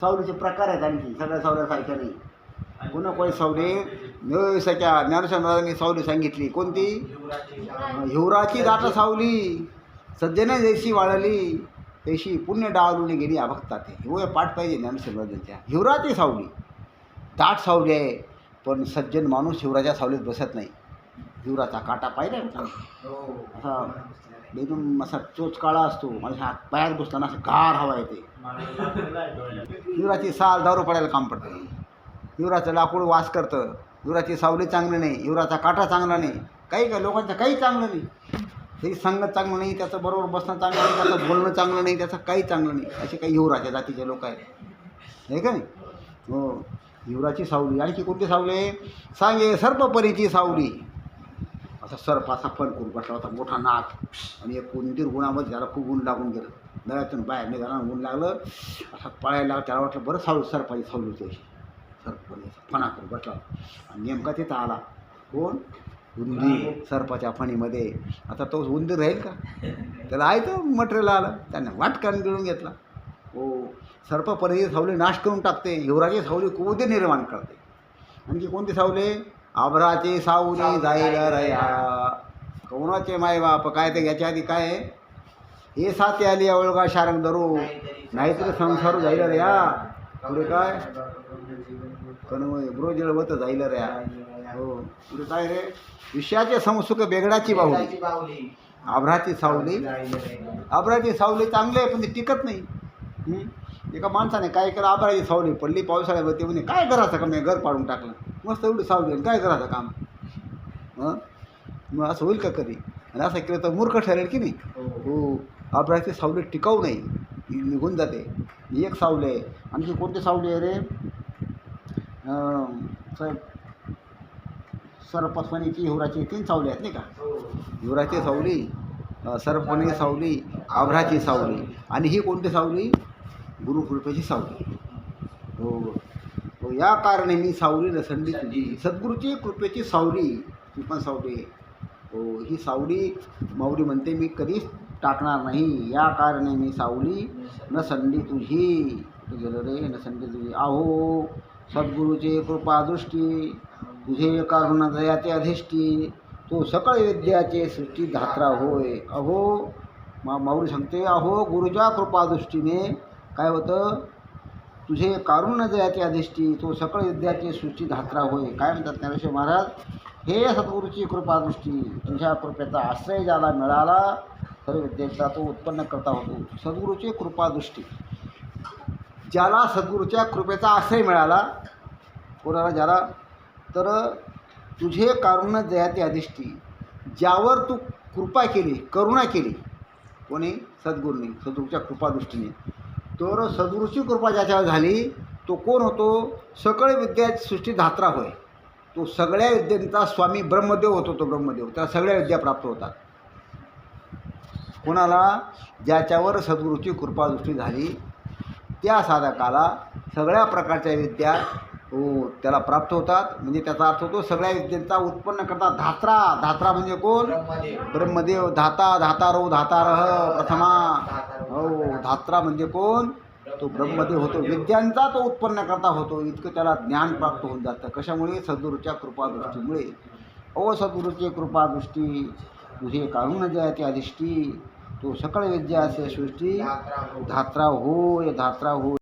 सावलीचे प्रकार आहेत आणखी सगळ्या सावल्यासारख्या नाही. पुन्हा कोणी सावली सख्या ज्ञानेश्वर महाराजांनी सावली सांगितली कोणती? हिवराची दाट सावली सज्जने जैशी वाळली तैशी पुण्य डाळून गेली अभक्ता ते. हे पाठ पाहिजे ज्ञानेश्वर महाराजांच्या. हिवराची सावली दाट सावली आहे, पण सज्जन माणूस हिवराच्या सावलीत बसत नाही. हिवराचा काटा पाहिला असा एकदम असा चोच काळा असतो, माझ्या पायात बसताना असं गार हवा येते. हिवराची साल दारू पडायला काम पडतं. हिवराचं लाकूड वास करतं. हिवराची सावली चांगली नाही, हिवराचा काटा चांगला नाही, काही लोकांचं काही चांगलं नाही. हे संगत चांगलं नाही, त्याचं बरोबर बसणं चांगलं नाही, त्याचं बोलणं चांगलं नाही, त्याचं काही चांगलं नाही. असे काही हिवराच्या जातीचे लोक आहेत, हे का नाही? हो, हिवराची सावली. आणखी कोणती सावली आहे? सांगे सर्पपरीची सावली. असा सर्प असा फण करून बसला होता, मोठा नाक आणि एक कोणतीर गुणामध्ये त्याला खूप ऊन लागून गेलं. नळ्यातून बाहेर निघाला, ऊन लागलं, असा पळायला लागला. त्याला वाटलं बरं सर्पाची सावली होती अशी. सर्प फणा करून बसला आणि नेमका तिथं आला कोण? उंदीर सर्पाच्या फणीमध्ये. आता तो उंदीर राहील का? त्याला आहे तो मटेरियल आलं, त्याने वाटकान गिळून घेतला. हो, सर्पपरीची सावली नाश करून टाकते, हिवराची सावली कुवदे निर्माण करते. आणखी कोणती सावली? आभराची सावली जायला रया. कोणाचे मायबाप काय ते याच्या आधी काय आहे? हे साथी आली अवळगा शारंग धरू, नाहीतरी संसार जायला रया. पुढे काय? कणवय ब्रोजळवत जायला रया. हो, पुढे काय रे? विषयाचे संसुख बेगडाची बाहुली. आभराची सावली. आभराची सावली चांगली आहे, पण ती टिकत नाही. एका माणसाने काय केलं, आभराची सावली पडली पावसाळ्यामध्ये. म्हणे काय करायचं का? मी घर पाडून टाकलं. मस्त एवढी सावली, काय करायचं काम? मग असं होईल का कधी? आणि असं केलं तर मूर्ख ठरेल की नाही? हो, आभराची सावली टिकाऊ नाही, निघून जाते. एक सावली आहे. आणखी कोणती सावली आहे रे? सर्पफणीची, हिवराची, 3 सावली आहेत नाही का? हिवराची सावली, सर्पफणी सावली, आभराची सावली, आणि ही कोणती सावली? गुरुकृपेची सावली. हो हो, या कारणे मी सावली नसंडी तुझी. सद्गुरूची कृपेची सावली ती पण सावली. हो, ही सावली माऊली म्हणते मी कधीच टाकणार नाही. या कारणे मी सावली नसंडी तुझी. गेलं रे, नसंडी तुझी. आहो सद्गुरूचे कृपादृष्टी, तुझे कारुण दयाचे अधिष्ठी, तो सकळ विद्याचे सृष्टी धात्रा होय. अहो माऊली सांगते, अहो गुरुच्या कृपादृष्टीने काय होतं? तुझे कारुण्य दयाचे अधिष्ठी, तो सकळ विद्याचे सृष्टी धात्रा होय. काय म्हणतात ज्ञानेश्वर महाराज? हे सद्गुरूची कृपादृष्टी, तुझ्या कृपेचा आश्रय ज्याला मिळाला सर्व विद्येचा तो उत्पन्न करता होतो. सद्गुरूची कृपादृष्टी, ज्याला सद्गुरूच्या कृपेचा आश्रय मिळाला, कोणाला? ज्याला. तर तुझे कारुण्य दयाचे अधिष्ठी, ज्यावर तू कृपा केली, करुणा केली, कोणी? सद्गुरूने, सद्गुरूच्या कृपादृष्टीने. तर सद्गुरूची कृपा ज्याच्यावर झाली तो कोण होतो? सकळ विद्या सृष्टी धात्रा होय. तो सगळ्या विद्यांचा स्वामी ब्रह्मदेव होतो. तो ब्रह्मदेव, त्याला सगळ्या विद्या प्राप्त होतात. कोणाला? ज्याच्यावर सद्गुरूची कृपादृष्टी झाली त्या साधकाला सगळ्या प्रकारच्या विद्या त्याला प्राप्त होतात. म्हणजे त्याचा अर्थ होतो सगळ्या विद्यांचा उत्पन्न करतात. धात्रा. धात्रा म्हणजे कोण? ब्रह्मदेव. धाता, धातारो, धातारह प्रथमा. हो, धात्रा म्हणजे कोण? तो ब्रह्मदेव होतो. विद्यांचा तो उत्पन्न करता होतो. इतकं त्याला ज्ञान प्राप्त होऊन जातं. कशामुळे? सद्गुरूच्या कृपादृष्टीमुळे. ओ सद्गुरूची कृपादृष्टी, तुझे कारुण्य दयाचे अधिष्ठी, तो सकळ विद्याचे सृष्टी धात्रा होय. धात्रा होय.